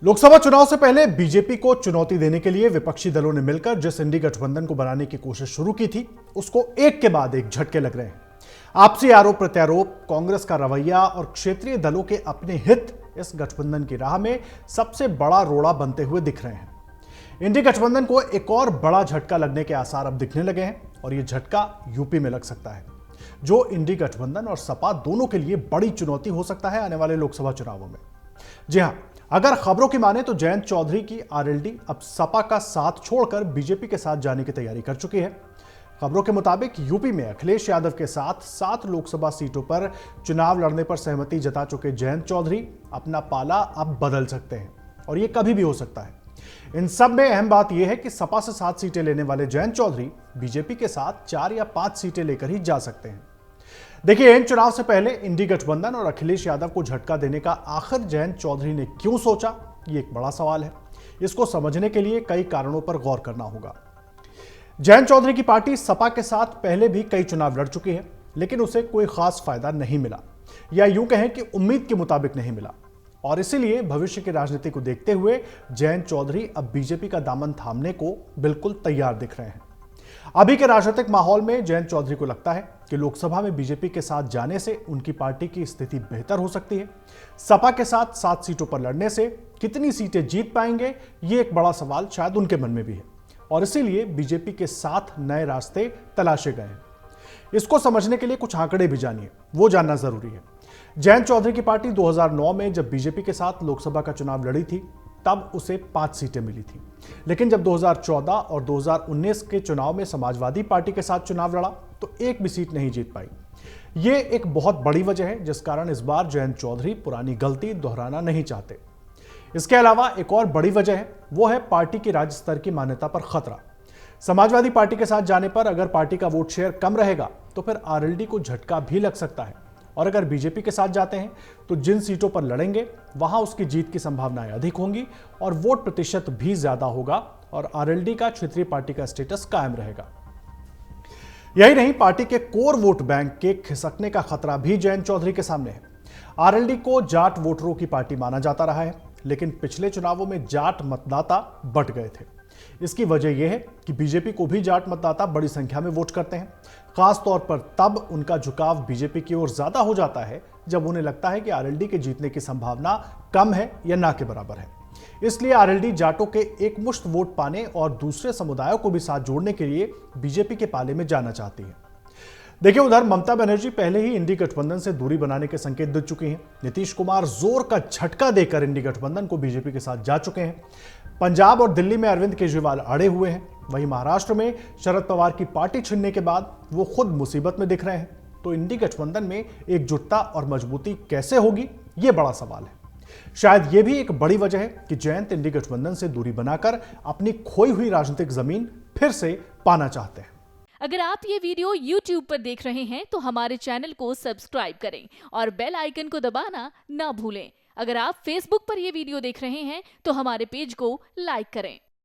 लोकसभा चुनाव से पहले बीजेपी को चुनौती देने के लिए विपक्षी दलों ने मिलकर जिस इंडी गठबंधन को बनाने की कोशिश शुरू की थी, उसको एक के बाद एक झटके लग रहे हैं। आपसी आरोप प्रत्यारोप, कांग्रेस का रवैया और क्षेत्रीय दलों के अपने हित इस गठबंधन की राह में सबसे बड़ा रोड़ा बनते हुए दिख रहे हैं। इंडी गठबंधन को एक और बड़ा झटका लगने के आसार अब दिखने लगे हैं और यह झटका यूपी में लग सकता है, जो इंडी गठबंधन और सपा दोनों के लिए बड़ी चुनौती हो सकता है आने वाले लोकसभा चुनावों में। जी हां, अगर खबरों की माने तो जयंत चौधरी की आरएलडी अब सपा का साथ छोड़कर बीजेपी के साथ जाने की तैयारी कर चुकी है। खबरों के मुताबिक यूपी में अखिलेश यादव के साथ 7 लोकसभा सीटों पर चुनाव लड़ने पर सहमति जता चुके जयंत चौधरी अपना पाला अब बदल सकते हैं और यह कभी भी हो सकता है। इन सब में अहम बात यह है कि सपा से 7 सीटें लेने वाले जयंत चौधरी बीजेपी के साथ 4 या 5 सीटें लेकर ही जा सकते हैं। देखिए, इन चुनाव से पहले इंडी गठबंधन और अखिलेश यादव को झटका देने का आखिर जयंत चौधरी ने क्यों सोचा, ये एक बड़ा सवाल है। इसको समझने के लिए कई कारणों पर गौर करना होगा। जयंत चौधरी की पार्टी सपा के साथ पहले भी कई चुनाव लड़ चुकी है, लेकिन उसे कोई खास फायदा नहीं मिला, या यूं कहें कि उम्मीद के मुताबिक नहीं मिला। और इसीलिए भविष्य की राजनीति को देखते हुए जयंत चौधरी अब बीजेपी का दामन थामने को बिल्कुल तैयार दिख रहे हैं। अभी के राजनीतिक माहौल में जयंत चौधरी को लगता है कि लोकसभा में बीजेपी के साथ जाने से उनकी पार्टी की स्थिति बेहतर हो सकती है। सपा के साथ 7 सीटों पर लड़ने से कितनी सीटें जीत पाएंगे, ये एक बड़ा सवाल शायद उनके मन में भी है और इसीलिए बीजेपी के साथ नए रास्ते तलाशे गए हैं। इसको समझने के लिए कुछ आंकड़े भी जानिए, वो जानना जरूरी है। जयंत चौधरी की पार्टी 2009 में जब बीजेपी के साथ लोकसभा का चुनाव लड़ी थी, तब उसे 5 सीटें मिली थी। लेकिन जब 2014 और 2019 के चुनाव में समाजवादी पार्टी के साथ चुनाव लड़ा तो एक भी सीट नहीं जीत पाई। ये एक बहुत बड़ी वजह है जिस कारण इस बार जयंत चौधरी पुरानी गलती दोहराना नहीं चाहते। इसके अलावा एक और बड़ी वजह है, वो है पार्टी की राज्य स्तर की मान्यता पर खतरा। समाजवादी पार्टी के साथ जाने पर अगर पार्टी का वोट शेयर कम रहेगा तो फिर आरएलडी को झटका भी लग सकता है, और अगर बीजेपी के साथ जाते हैं तो जिन सीटों पर लड़ेंगे वहां उसकी जीत की संभावनाएं अधिक होंगी और वोट प्रतिशत भी ज्यादा होगा और आरएलडी का क्षेत्रीय पार्टी का स्टेटस कायम रहेगा। यही नहीं, पार्टी के कोर वोट बैंक के खिसकने का खतरा भी जयंत चौधरी के सामने है। आरएलडी को जाट वोटरों की पार्टी माना जाता रहा है, लेकिन पिछले चुनावों में जाट मतदाता बट गए थे। इसकी वजह यह है कि बीजेपी को भी जाट मतदाता बड़ी संख्या में वोट करते हैं, खास तौर पर तब उनका झुकाव बीजेपी की ओर ज्यादा हो जाता है जब उन्हें लगता है कि आरएलडी के जीतने की संभावना कम है या ना के बराबर है। इसलिए आरएलडी जाटों के एकमुश्त वोट पाने और दूसरे समुदायों को भी साथ जोड़ने के लिए बीजेपी के पाले में जाना चाहती है। देखिए, उधर ममता बनर्जी पहले ही इंडी गठबंधन से दूरी बनाने के संकेत दे चुकी हैं। नीतीश कुमार जोर का झटका देकर इंडी गठबंधन को बीजेपी के साथ जा चुके हैं। पंजाब और दिल्ली में अरविंद केजरीवाल अड़े हुए हैं। वहीं महाराष्ट्र में शरद पवार की पार्टी छिनने के बाद वो खुद मुसीबत में दिख रहे हैं। तो इंडी गठबंधन में एकजुटता और मजबूती कैसे होगी, ये बड़ा सवाल है। शायद ये भी एक बड़ी वजह है कि जयंत इंडी गठबंधन से दूरी बनाकर अपनी खोई हुई राजनीतिक जमीन फिर से पाना चाहते हैं। अगर आप ये वीडियो YouTube पर देख रहे हैं तो हमारे चैनल को सब्सक्राइब करें और बेल आइकन को दबाना ना भूलें। अगर आप Facebook पर ये वीडियो देख रहे हैं तो हमारे पेज को लाइक करें।